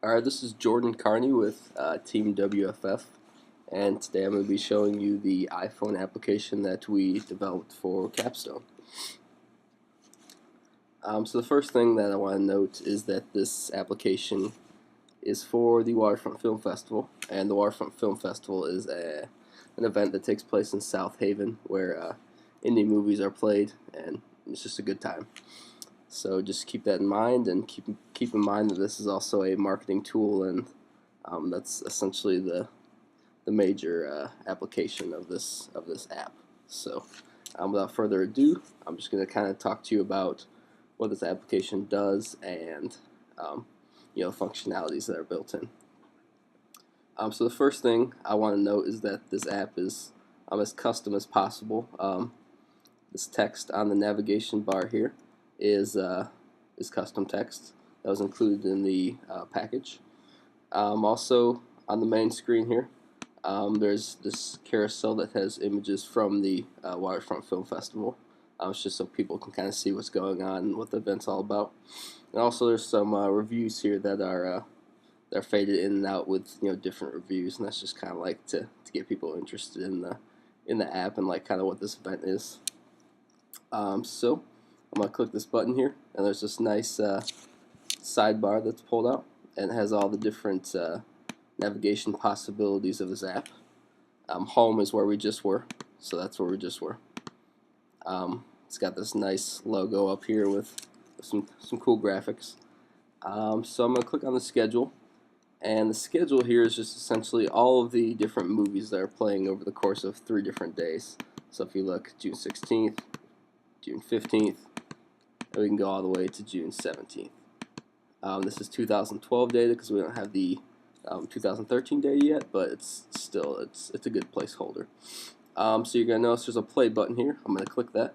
Alright, this is Jordan Carney with Team WFF, and today I'm going to be showing you the iPhone application that we developed for Capstone. So the first thing that I want to note is that this application is for the Waterfront Film Festival, and the Waterfront Film Festival is an event that takes place in South Haven where indie movies are played, and it's just a good time. So just keep that in mind, and keep in mind that this is also a marketing tool, and that's essentially the major application of this app. So without further ado, I'm just going to kind of talk to you about what this application does and functionalities that are built in. So the first thing I want to note is that this app is as custom as possible. This text on the navigation bar here is custom text that was included in the package. Also on the main screen here, there's this carousel that has images from the Waterfront Film Festival. It's just so people can kind of see what's going on and what the event's all about. And also there's some reviews here that are they're faded in and out with different reviews, and that's just kind of like to get people interested in the app and like kind of what this event is. So I'm gonna click this button here, and there's this nice sidebar that's pulled out, and it has all the different navigation possibilities of this app. Home is where we just were, so that's where we just were. It's got this nice logo up here with some cool graphics. So I'm gonna click on the schedule. And the schedule here is just essentially all of the different movies that are playing over the course of 3 different days. So if you look, June 16th, June 15th, and we can go all the way to June 17th. This is 2012 data because we don't have the 2013 data yet, but it's still it's a good placeholder. So you're gonna notice there's a play button here. I'm gonna click that.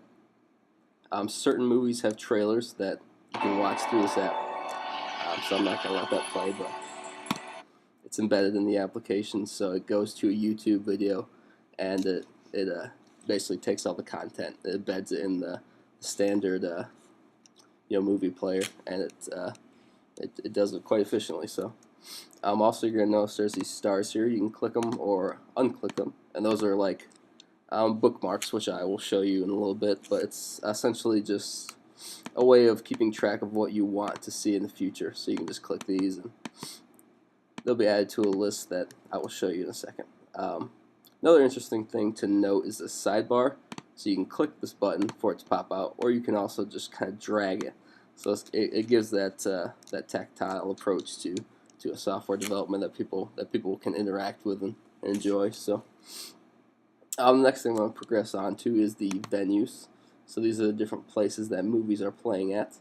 Certain movies have trailers that you can watch through this app. So I'm not gonna let that play, but it's embedded in the application, so it goes to a YouTube video, and it basically takes all the content, it embeds it in the standard movie player, and it does it quite efficiently. So also you're gonna notice there's these stars here. You can click them or unclick them, and those are like bookmarks, which I will show you in a little bit. But it's essentially just a way of keeping track of what you want to see in the future. So you can just click these, and they'll be added to a list that I will show you in a second. Another interesting thing to note is the sidebar. So you can click this button for it to pop out, or you can also just kind of drag it. So it gives that tactile approach to a software development that people can interact with and enjoy. So the next thing I'm going to progress on to is the venues. So these are the different places that movies are playing at.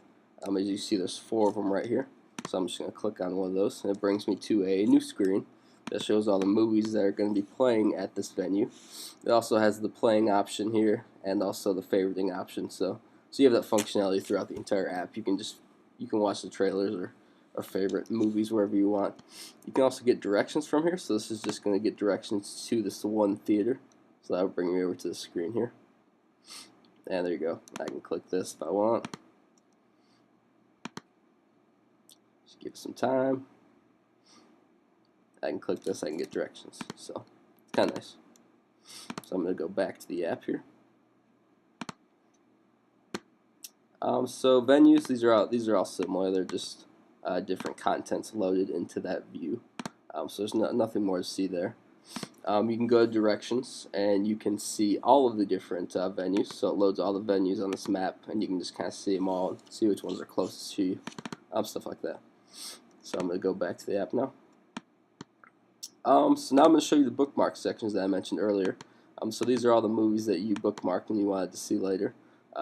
As you see, there's 4 of them right here. So I'm just going to click on one of those, and it brings me to a new screen that shows all the movies that are going to be playing at this venue. It also has the playing option here, and also the favoriting option. So you have that functionality throughout the entire app. You can watch the trailers or favorite movies wherever you want. You can also get directions from here. So this is just going to get directions to this one theater. So that will bring me over to the screen here. And there you go. I can click this if I want. Just give it some time. I can click this, I can get directions. So it's kind of nice. So I'm going to go back to the app here. So venues, these are all similar. They're just different contents loaded into that view. So there's nothing more to see there. You can go to directions, and you can see all of the different venues. So it loads all the venues on this map, and you can just kind of see them all and see which ones are closest to you, stuff like that. So I'm going to go back to the app now. So now I'm going to show you the bookmark sections that I mentioned earlier. So these are all the movies that you bookmarked and you wanted to see later.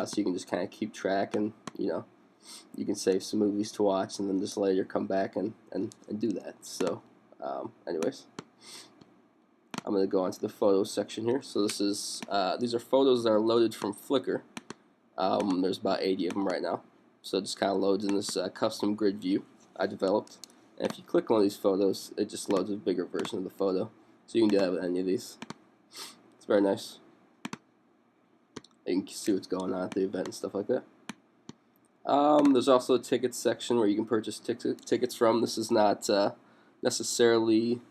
So you can just kind of keep track, and you can save some movies to watch, and then just later come back and do that. So anyways, I'm going to go on to the photos section here. So this is these are photos that are loaded from Flickr. There's about 80 of them right now. So it just kind of loads in this custom grid view I developed. And if you click one of these photos, it just loads a bigger version of the photo. So you can do that with any of these. It's very nice. You can see what's going on at the event and stuff like that. There's also a tickets section where you can purchase tickets from. This is not necessarily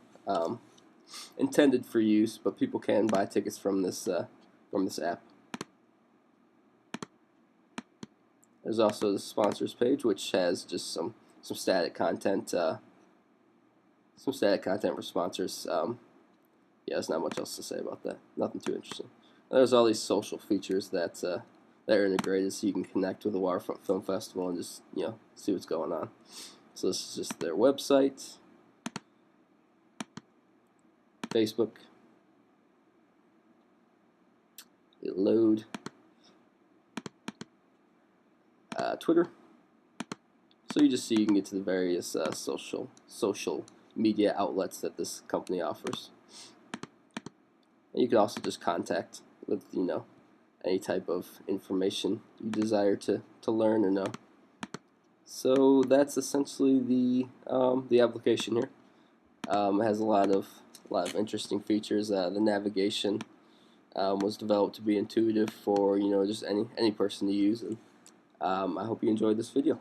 intended for use, but people can buy tickets from this app. There's also the sponsors page, which has just some static content, for sponsors. Yeah, there's not much else to say about that. Nothing too interesting. There's all these social features that are integrated, so you can connect with the Waterfront Film Festival and just see what's going on. So this is just their website, Facebook, load, Twitter. So you just see you can get to the various social media outlets that this company offers. And you can also just contact with any type of information you desire to learn or know. So that's essentially the application here. It has a lot of interesting features. The navigation was developed to be intuitive for just any person to use, and I hope you enjoyed this video.